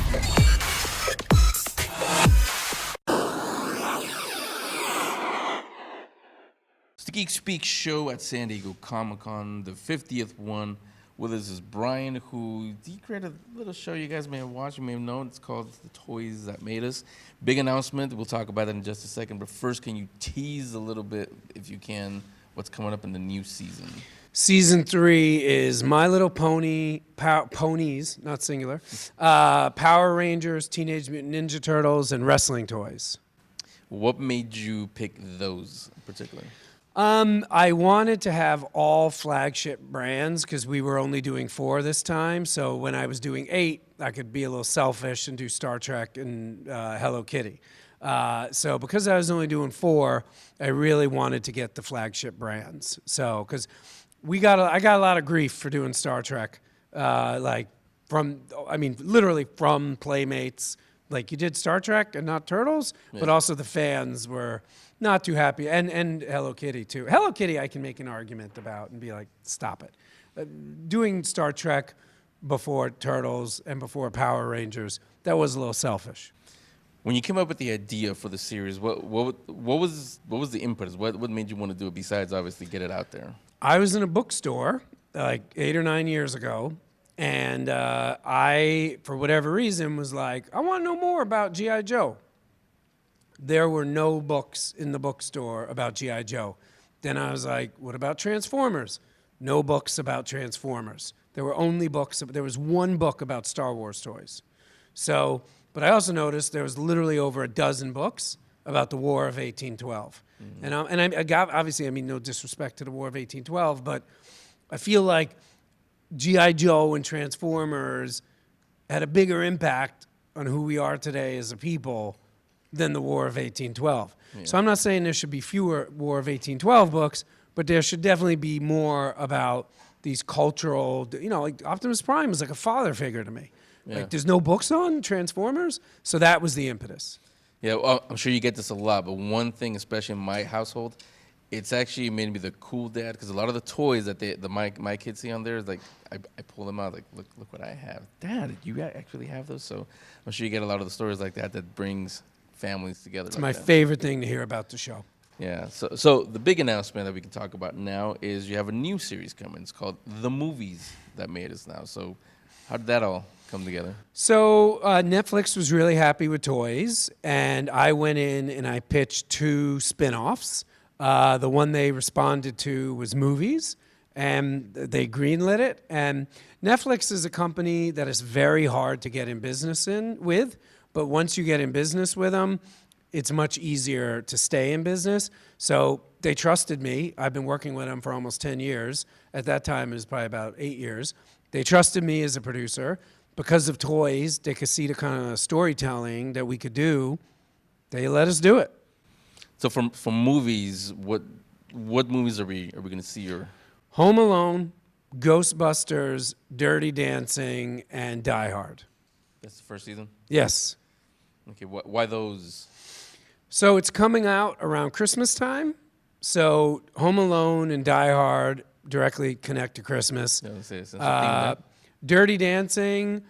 It's the Geek Speak show at San Diego Comic-Con, the 50th one. With us is Brian, who he created a little show you guys may have watched, you may have known. It's called The Toys That Made Us. Big announcement. We'll talk about that in just a second. But first, can you tease a little bit, if you can, what's coming up in the new season? Season 3 is My Little Pony, ponies, not singular, Power Rangers, Teenage Mutant Ninja Turtles, and wrestling toys. What made you pick those in particular? I wanted to have all flagship brands because we were only doing 4 this time. So when I was doing 8, I could be a little selfish and do Star Trek and Hello Kitty. So because I was only doing 4, I really wanted to get the flagship brands. So because I got a lot of grief for doing Star Trek, literally from Playmates. Like, you did Star Trek and not Turtles, but also the fans were not too happy. And Hello Kitty, too. Hello Kitty, I can make an argument about and be like, stop it. Doing Star Trek before Turtles and before Power Rangers, that was a little selfish. When you came up with the idea for the series, what was the impetus? What made you want to do it besides obviously get it out there? I was in a bookstore like 8 or 9 years ago, and I, for whatever reason, was like, I want to know more about G.I. Joe. There were no books in the bookstore about G.I. Joe. Then I was like, what about Transformers? No books about Transformers. There were only books, there was one book about Star Wars toys. So, but I also noticed there was literally over a dozen books about the War of 1812. Mm-hmm. And I got, obviously, I mean, no disrespect to the War of 1812, but I feel like G.I. Joe and Transformers had a bigger impact on who we are today as a people than the War of 1812. Yeah. So I'm not saying there should be fewer War of 1812 books, but there should definitely be more about these cultural, like Optimus Prime is like a father figure to me. Yeah. Like, there's no books on Transformers, so that was the impetus. Yeah, well, I'm sure you get this a lot, but one thing, especially in my household, it's actually made me the cool dad, because a lot of the toys that my kids see on there is like, I pull them out, like, look what I have. Dad, you actually have those? So I'm sure you get a lot of the stories like that brings families together. It's my favorite thing to hear about the show. Yeah, so the big announcement that we can talk about now is you have a new series coming. It's called The Movies That Made Us Now. So how did that all come together? So Netflix was really happy with toys, and I went in and I pitched 2 spin-offs. The one they responded to was movies, and they greenlit it. And Netflix is a company that is very hard to get in business with, but once you get in business with them, it's much easier to stay in business. So they trusted me. I've been working with them for almost 10 years. At that time, it was probably about 8 years. They trusted me as a producer. Because of toys, they could see the kind of storytelling that we could do. They let us do it. So from movies, what movies are we going to see? Home Alone, Ghostbusters, Dirty Dancing, and Die Hard. That's the first season? Yes. Okay, why those? So it's coming out around Christmas time. So Home Alone and Die Hard directly connect to Christmas. Dirty Dancing,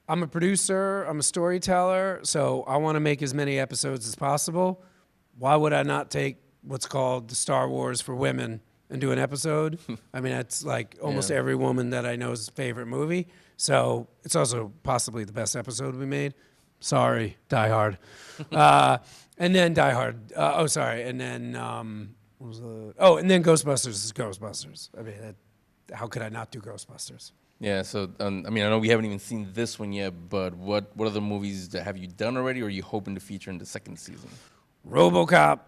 I'm a producer, I'm a storyteller, so I want to make as many episodes as possible. Why would I not take what's called the Star Wars for women and do an episode? I mean, that's like almost every woman that I know's favorite movie. So it's also possibly the best episode we made. Sorry, Die Hard. And then Die Hard. And then and then Ghostbusters is Ghostbusters. I mean, how could I not do Ghostbusters? Yeah, so, I know we haven't even seen this one yet, but what other movies have you done already, or are you hoping to feature in the second season? RoboCop.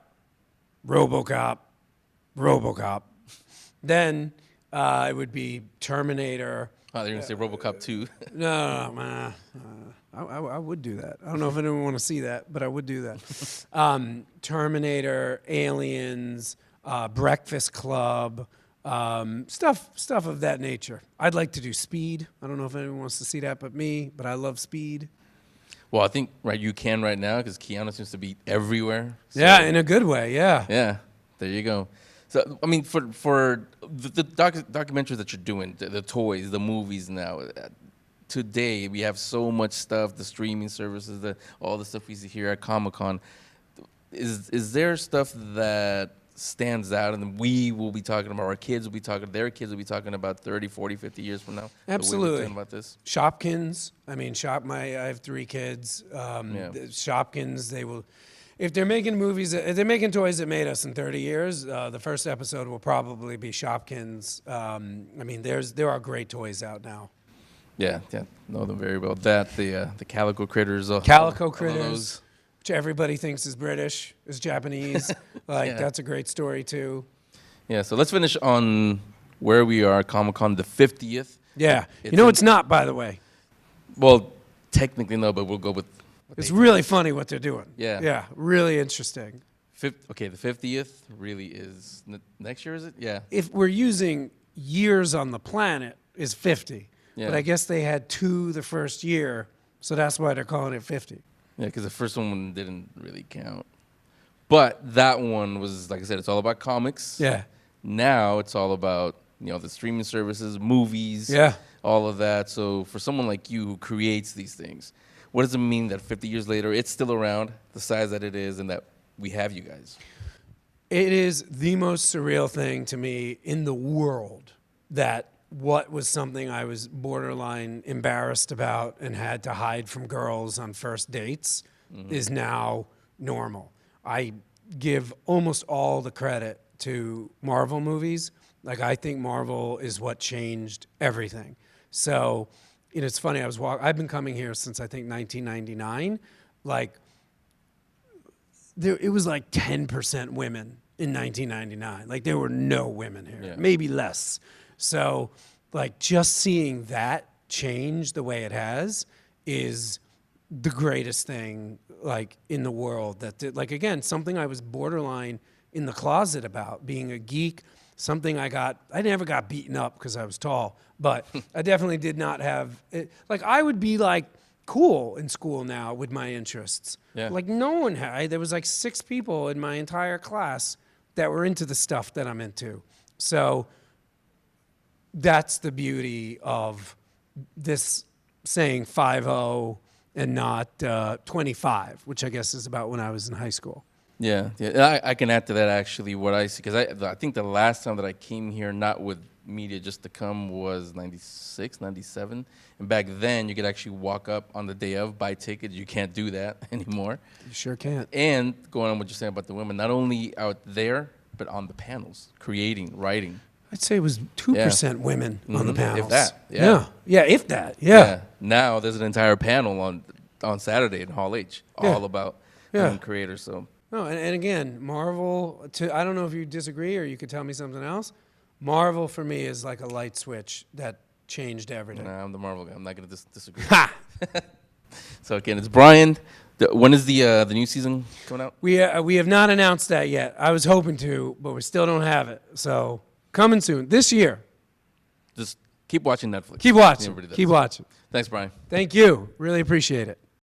Then it would be Terminator. Oh, they're going to say RoboCop 2. No. I would do that. I don't know if anyone want to see that, but I would do that. Terminator, Aliens, Breakfast Club, stuff of that nature. I'd like to do Speed. I don't know if anyone wants to see that but me, but I love Speed. Well, I think you can right now because Keanu seems to be everywhere. So. Yeah, in a good way, yeah. Yeah, there you go. So, I mean, for the documentaries that you're doing, the toys, the movies now, today, we have so much stuff, the streaming services, all the stuff we see here at Comic-Con. Is there stuff that stands out and we will be talking about, our kids will be talking, their kids will be talking about 30, 40, 50 years from now? Absolutely. Talking about this? Shopkins. I mean, I have 3 kids. The Shopkins, they will, if they're making movies, if they're making toys that made us in 30 years, the first episode will probably be Shopkins. I mean, there are great toys out now. Yeah, know them very well. The Calico Critters. Calico Critters, which everybody thinks is British, is Japanese. That's a great story too. Yeah, so let's finish on where we are, Comic-Con, the 50th. Yeah, it's not, by the way. Well, technically no, but we'll go with... It's really funny what they're doing. Yeah. Yeah, really interesting. Okay, the 50th really is... Next year, is it? Yeah. If we're using years on the planet, is 50. Yeah. But I guess they had 2 the first year, so that's why they're calling it 50. Yeah, because the first one didn't really count. But that one was, like I said, it's all about comics. Yeah. Now it's all about, the streaming services, movies, all of that. So for someone like you who creates these things, what does it mean that 50 years later it's still around, the size that it is, and that we have you guys? It is the most surreal thing to me in the world that what was something I was borderline embarrassed about and had to hide from girls on first dates is now normal. I give almost all the credit to Marvel movies. I think Marvel is what changed everything. So, it's funny, I've been coming here since I think 1999. It was 10% women in 1999. There were no women here, maybe less. So, just seeing that change the way it has is the greatest thing, in the world. Again, something I was borderline in the closet about, being a geek, something I never got beaten up because I was tall, but I definitely did not have, I would be, cool in school now with my interests. Yeah. No one had. There was 6 people in my entire class that were into the stuff that I'm into. So that's the beauty of this saying 50 and not 25, which I guess is about when I was in high school. Yeah. I can add to that actually what I see, because I think the last time that I came here, not with media just to come, was 96, 97. And back then you could actually walk up on the day of, buy tickets. You can't do that anymore. You sure can't. And going on what you're saying about the women, not only out there, but on the panels, creating, writing. I'd say it was 2% women on the panels. If that. Yeah, if that. Yeah. Now there's an entire panel on Saturday in Hall H, all about women creators. So. No, and again, Marvel, I don't know if you disagree or you could tell me something else. Marvel for me is like a light switch that changed everything. Nah, I'm the Marvel guy. I'm not going to disagree. Ha! So again, it's Brian. When is the new season coming out? We have not announced that yet. I was hoping to, but we still don't have it. So coming soon, this year. Just keep watching Netflix. Keep watching. Keep watching. Thanks, Brian. Thank you. Really appreciate it.